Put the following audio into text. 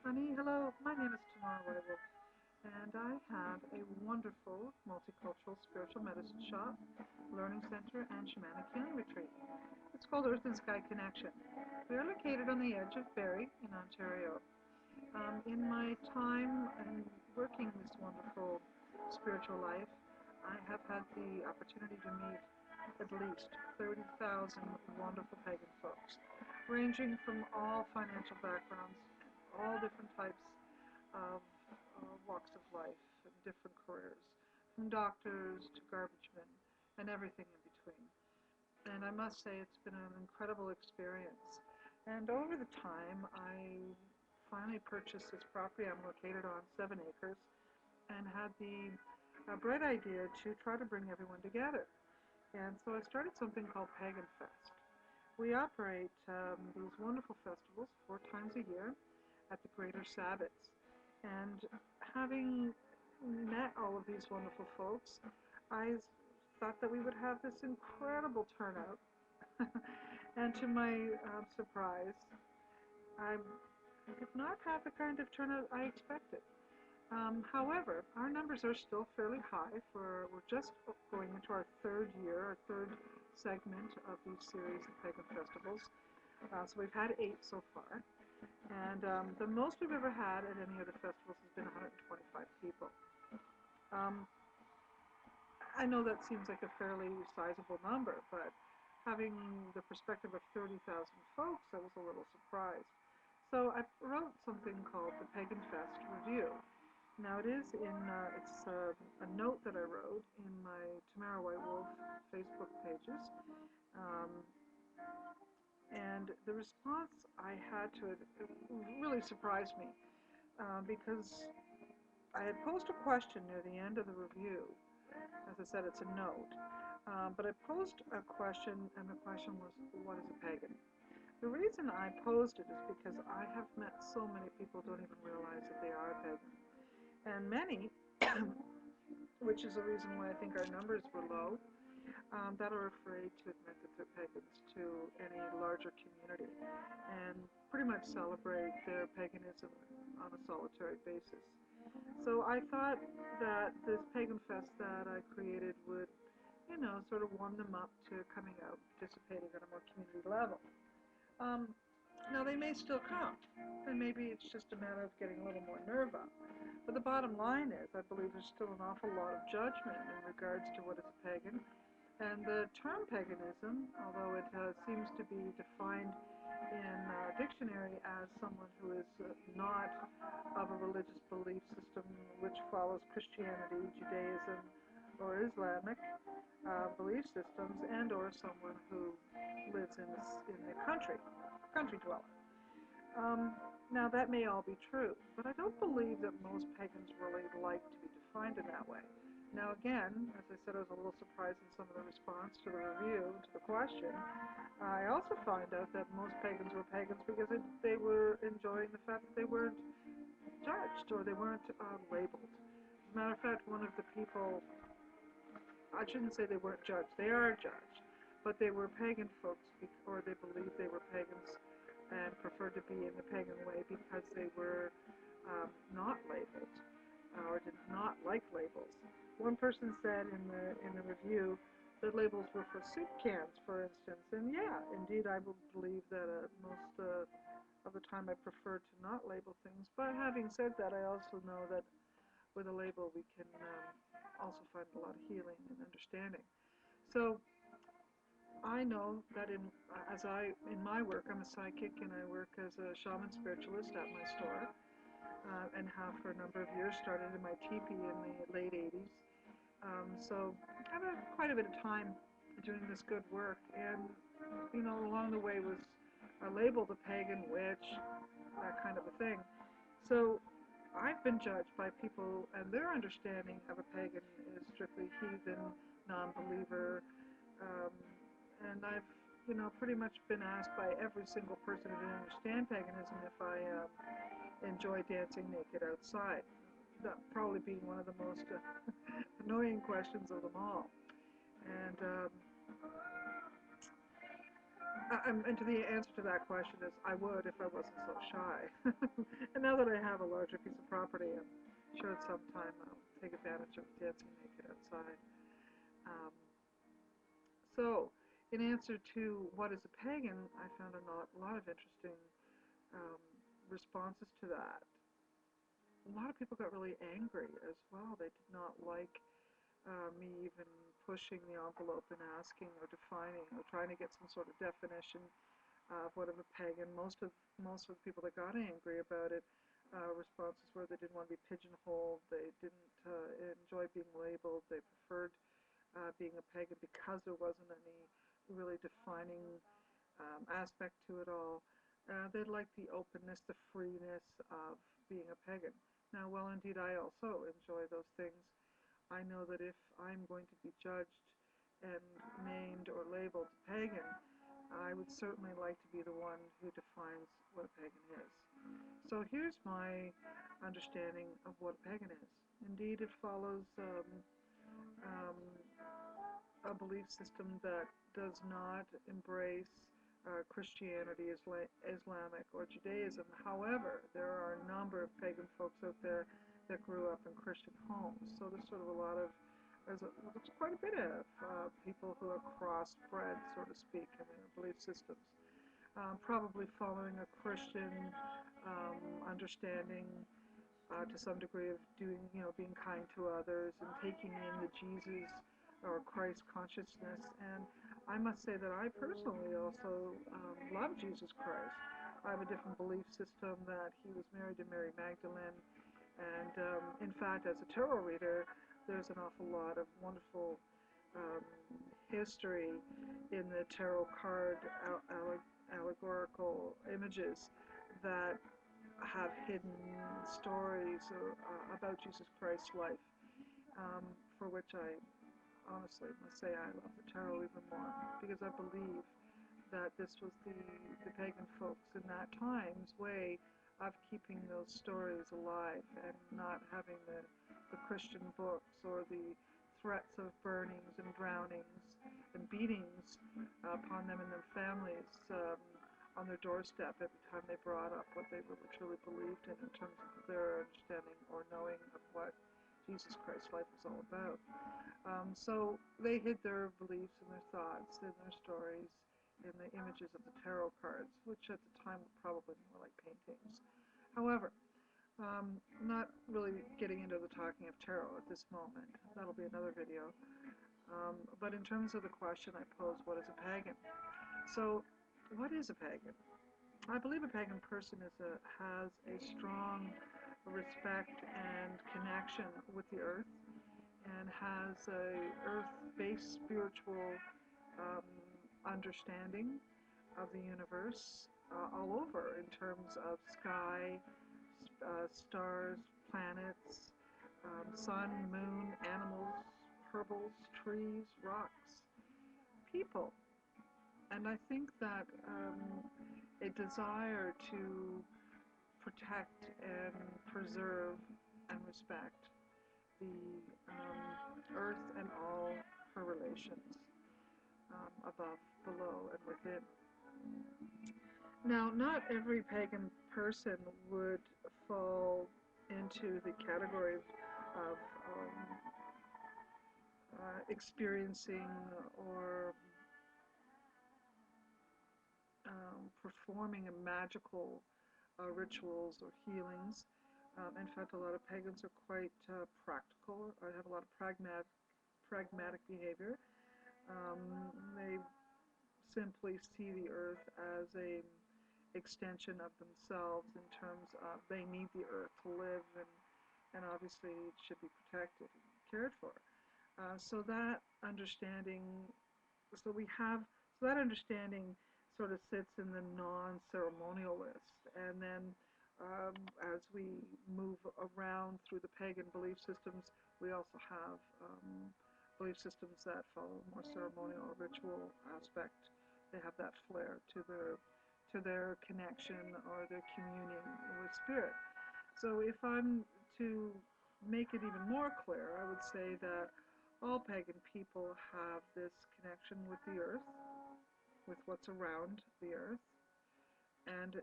Honey, hello. My name is Tamare, and I have a wonderful multicultural spiritual medicine shop, learning center, and shamanic healing retreat. It's called Earth and Sky Connection. We are located on the edge of Barrie in Ontario. In my time and working this wonderful spiritual life, I have had the opportunity to meet at least 30,000 wonderful pagan folks, ranging from all financial backgrounds, all different types of walks of life and different careers, from doctors to garbage men and everything in between. And I must say it's been an incredible experience. And over the time, I finally purchased this property. I'm located on 7 acres and had the bright idea to try to bring everyone together. And so I started something called Pagan Fest. We operate these wonderful festivals 4 times a year at the Greater Sabbats. And having met all of these wonderful folks, I thought that we would have this incredible turnout. And to my surprise, I did not have the kind of turnout I expected. However, our numbers are still fairly high. We're just going into our third year, our third segment of these series of pagan festivals. So we've had 8 so far. And the most we've ever had at any of the festivals has been 125 people. Um, I know that seems like a fairly sizable number, but having the perspective of 30,000 folks, I was a little surprised. So I wrote something called the Pagan Fest Review. Now it is it's a note that I wrote in my Tamara White Wolf Facebook pages. Um, and the response I had to it really surprised me because I had posed a question near the end of the review. As I said, it's a note. But I posed a question, and the question was, what is a pagan? The reason I posed it is because I have met so many people who don't even realize that they are a pagan. And many, which is the reason why I think our numbers were low, that are afraid to admit that they're pagans to any larger community and pretty much celebrate their paganism on a solitary basis. So I thought that this pagan fest that I created would, sort of warm them up to coming out, participating on a more community level. Um, Now they may still come, and maybe it's just a matter of getting a little more nerve up. But the bottom line is, I believe there's still an awful lot of judgment in regards to what is a pagan. And the term paganism, although it seems to be defined in a dictionary as someone who is not of a religious belief system which follows Christianity, Judaism, or Islamic belief systems, and or someone who lives in the country dweller. Now that may all be true, but I don't believe that most pagans really like to be defined in that way. Now again, as I said, I was a little surprised in some of the response to the review, to the question. I also find out that most pagans were pagans because they were enjoying the fact that they weren't judged or they weren't labeled. As a matter of fact, one of the people, I shouldn't say they weren't judged, they are judged, but they were pagan folks, or they believed they were pagans and preferred to be in the pagan way because they were not labeled or did not like labels. One person said in the review that labels were for soup cans, for instance, and yeah, indeed, I would believe that most of the time I prefer to not label things. But having said that, I also know that with a label we can also find a lot of healing and understanding. So I know that in my work, I'm a psychic and I work as a shaman spiritualist at my store, and have for a number of years. Started in my teepee in the late 80s. So I have quite a bit of time doing this good work, and along the way was labeled a pagan witch, that kind of a thing. So I've been judged by people, and their understanding of a pagan is strictly heathen, non-believer, um, and I've, pretty much been asked by every single person who didn't understand paganism if I enjoy dancing naked outside. That probably being one of the most annoying questions of them all. And And to the answer to that question is I would if I wasn't so shy. And now that I have a larger piece of property, I'm sure at some time I'll take advantage of dancing naked outside. Um, so, in answer to what is a pagan, I found a lot of interesting um, responses to that. A lot of people got really angry as well. They did not like me even pushing the envelope and asking or defining or trying to get some sort of definition of what of a pagan. Most of the people that got angry about it, responses were they didn't want to be pigeonholed, they didn't enjoy being labeled, they preferred being a pagan because there wasn't any really defining aspect to it all. They liked the openness, the freeness of being a pagan. Now, well, indeed, I also enjoy those things. I know that if I'm going to be judged and named or labeled pagan, I would certainly like to be the one who defines what a pagan is. So here's my understanding of what a pagan is. Indeed, it follows um, a belief system that does not embrace Christianity, Islamic, or Judaism. However, there are a number of pagan folks out there that grew up in Christian homes. So there's sort of there's quite a bit of people who are crossbred, so to speak, in their belief systems. Probably following a Christian understanding to some degree of being kind to others and taking in the Jesus or Christ consciousness. And I must say that I personally also love Jesus Christ. I have a different belief system that he was married to Mary Magdalene. And in fact, as a tarot reader, there's an awful lot of wonderful um, history in the tarot card allegorical images that have hidden stories about Jesus Christ's life, for which I honestly must say I love the tarot even more, because I believe that this was the pagan folks in that time's way of keeping those stories alive and not having the Christian books or the threats of burnings and drownings and beatings upon them and their families on their doorstep every time they brought up what they really truly believed in terms of their understanding or knowing of what Jesus Christ's life was all about. So they hid their beliefs and their thoughts and their stories in the images of the tarot cards, which at the time were probably more like paintings. However, not really getting into the talking of tarot at this moment. That'll be another video. But in terms of the question I posed, what is a pagan? So, what is a pagan? I believe a pagan person has a strong respect and connection with the earth and has a earth-based spiritual um, understanding of the universe all over in terms of sky, stars, planets, sun, moon, animals, herbals, trees, rocks, people. And I think that a desire to protect and preserve and respect the earth and all her relations, above, below, and within. Now, not every pagan person would fall into the category of experiencing or performing a magical rituals or healings. In fact, a lot of pagans are quite practical or have a lot of pragmatic behavior. They simply see the earth as a extension of themselves in terms of they need the earth to live, and obviously it should be protected and cared for. So that understanding, so we have, so that understanding sort of sits in the non-ceremonial list. And then as we move around through the pagan belief systems, we also have belief systems that follow a more ceremonial or ritual aspect. They have that flair to their connection or their communion with spirit. So if I'm to make it even more clear, I would say that all pagan people have this connection with the earth, with what's around the earth, and